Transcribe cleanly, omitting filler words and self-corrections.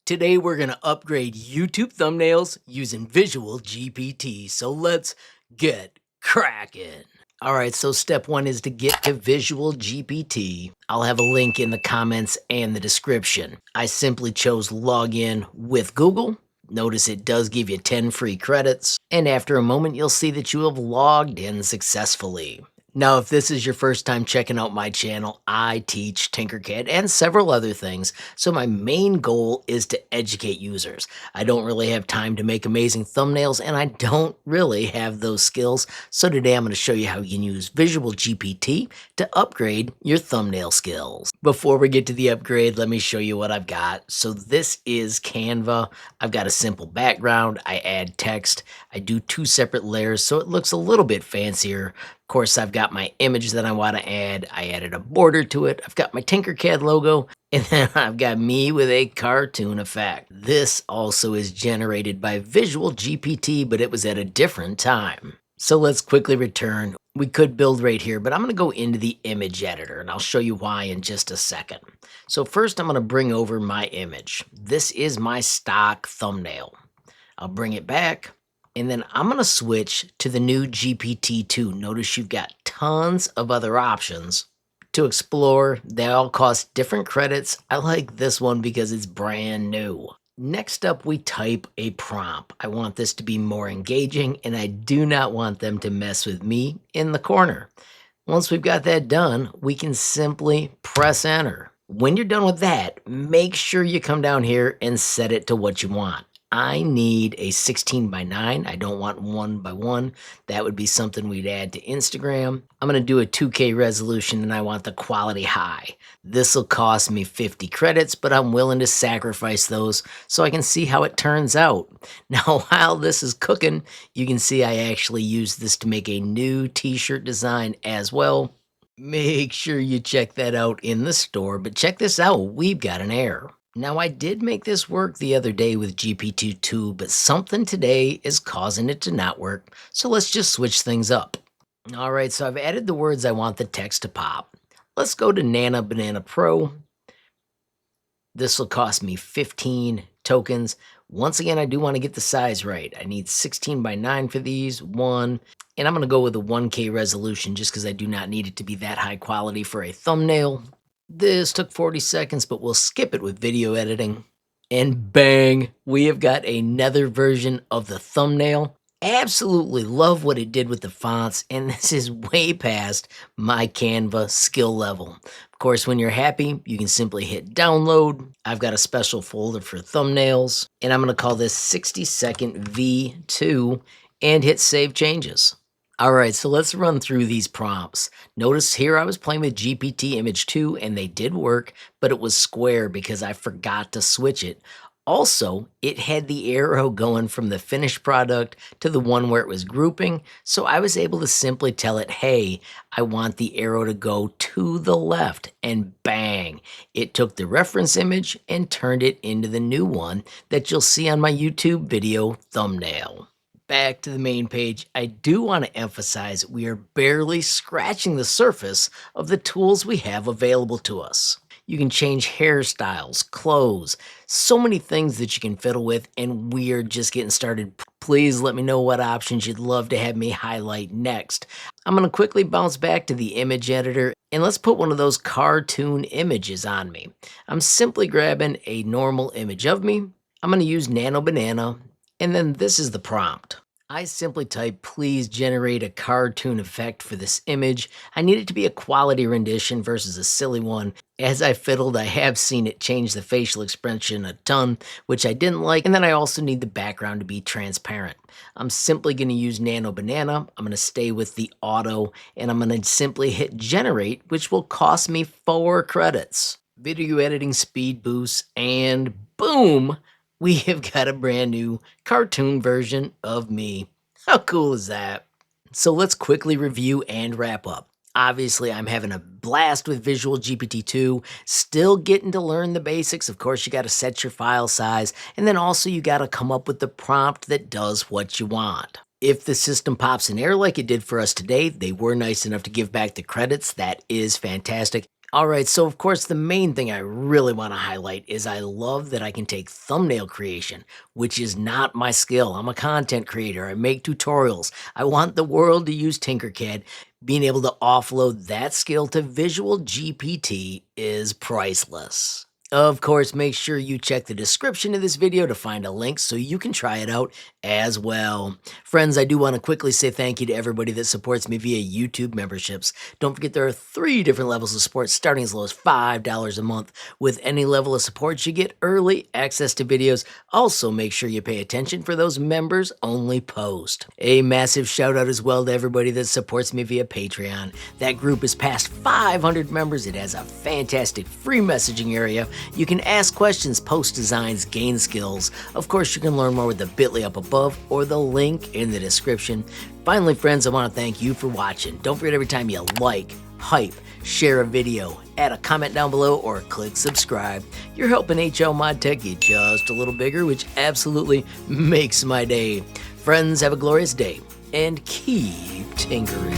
Today we're going to upgrade YouTube thumbnails using Visual GPT. So let's get cracking. All right, so step one is to get to Visual GPT. I'll have a link in the comments and the description. I simply chose login with Google. Notice it does give you 10 free credits. And after a moment, you'll see that you have logged in successfully. Now, if this is your first time checking out my channel, I teach Tinkercad and several other things, so my main goal is to educate users. I don't really have time to make amazing thumbnails, and I don't really have those skills, so today I'm going to show you how you can use Visual GPT to upgrade your thumbnail skills. Before we get to the upgrade, let me show you what I've got. So this is Canva. I've got a simple background. I add text. I do 2 separate layers, so it looks a little bit fancier. Of course, I've got my image that I want to add. I added a border to it. I've got my Tinkercad logo, and then I've got me with a cartoon effect. This also is generated by Visual GPT, but it was at a different time. So let's quickly return. We could build right here, but I'm going to go into the image editor, and I'll show you why in just a second. So first, I'm going to bring over my image. This is my stock thumbnail. I'll bring it back. And then I'm going to switch to the new GPT-2. Notice you've got tons of other options to explore. They all cost different credits. I like this one because it's brand new. Next up, we type a prompt. I want this to be more engaging, and I do not want them to mess with me in the corner. Once we've got that done, we can simply press enter. When you're done with that, make sure you come down here and set it to what you want. I need a 16:9. I don't want 1:1. That would be something we'd add to Instagram. I'm going to do a 2K resolution, and I want the quality high. This will cost me 50 credits, but I'm willing to sacrifice those so I can see how it turns out. Now, while this is cooking, you can see I actually used this to make a new t-shirt design as well. Make sure you check that out in the store, but check this out. We've got an error. Now, I did make this work the other day with GPT-2, but something today is causing it to not work, so let's just switch things up. All right, so I've added the words I want the text to pop. Let's go to Nana Banana Pro. This will cost me 15 tokens. Once again, I do want to get the size right. I need 16:9 for these, and I'm going to go with a 1K resolution just because I do not need it to be that high quality for a thumbnail. This took 40 seconds, but we'll skip it with video editing. And bang, we have got another version of the thumbnail. Absolutely love what it did with the fonts, and this is way past my Canva skill level. Of course, when you're happy, you can simply hit download. I've got a special folder for thumbnails, and I'm going to call this 60-second V2 and hit save changes. All right, so let's run through these prompts. Notice here I was playing with GPT Image 2 and they did work, but it was square because I forgot to switch it. Also, it had the arrow going from the finished product to the one where it was grouping, so I was able to simply tell it, hey, I want the arrow to go to the left, and bang, it took the reference image and turned it into the new one that you'll see on my YouTube video thumbnail. Back to the main page, I do want to emphasize we are barely scratching the surface of the tools we have available to us. You can change hairstyles, clothes, so many things that you can fiddle with, and we're just getting started. Please let me know what options you'd love to have me highlight next. I'm going to quickly bounce back to the image editor, and let's put one of those cartoon images on me. I'm simply grabbing a normal image of me. I'm going to use Nano Banana. And then this is the prompt. I simply type, please generate a cartoon effect for this image. I need it to be a quality rendition versus a silly one. As I fiddled, I have seen it change the facial expression a ton, which I didn't like. And then I also need the background to be transparent. I'm simply going to use Nano Banana. I'm going to stay with the auto, and I'm going to simply hit generate, which will cost me 4 credits. Video editing speed boost, and boom! We have got a brand new cartoon version of me. How cool is that? So let's quickly review and wrap up. Obviously, I'm having a blast with Visual GPT-2, still getting to learn the basics. Of course, you got to set your file size, and then also you got to come up with the prompt that does what you want. If the system pops an error like it did for us today, they were nice enough to give back the credits. That is fantastic. All right, so of course, the main thing I really want to highlight is I love that I can take thumbnail creation, which is not my skill. I'm a content creator, I make tutorials. I want the world to use Tinkercad. Being able to offload that skill to Visual GPT is priceless. Of course, make sure you check the description of this video to find a link so you can try it out as well. Friends, I do want to quickly say thank you to everybody that supports me via YouTube memberships. Don't forget there are 3 different levels of support starting as low as $5 a month. With any level of support, you get early access to videos. Also, make sure you pay attention for those members only posts. A massive shout out as well to everybody that supports me via Patreon. That group is past 500 members. It has a fantastic free messaging area. You can ask questions, post designs, gain skills. Of course, you can learn more with the bit.ly up above or the link in the description. Finally, friends, I want to thank you for watching. Don't forget every time you like, hype, share a video, add a comment down below, or click subscribe. You're helping HLModTech get just a little bigger, which absolutely makes my day. Friends, have a glorious day and keep tinkering.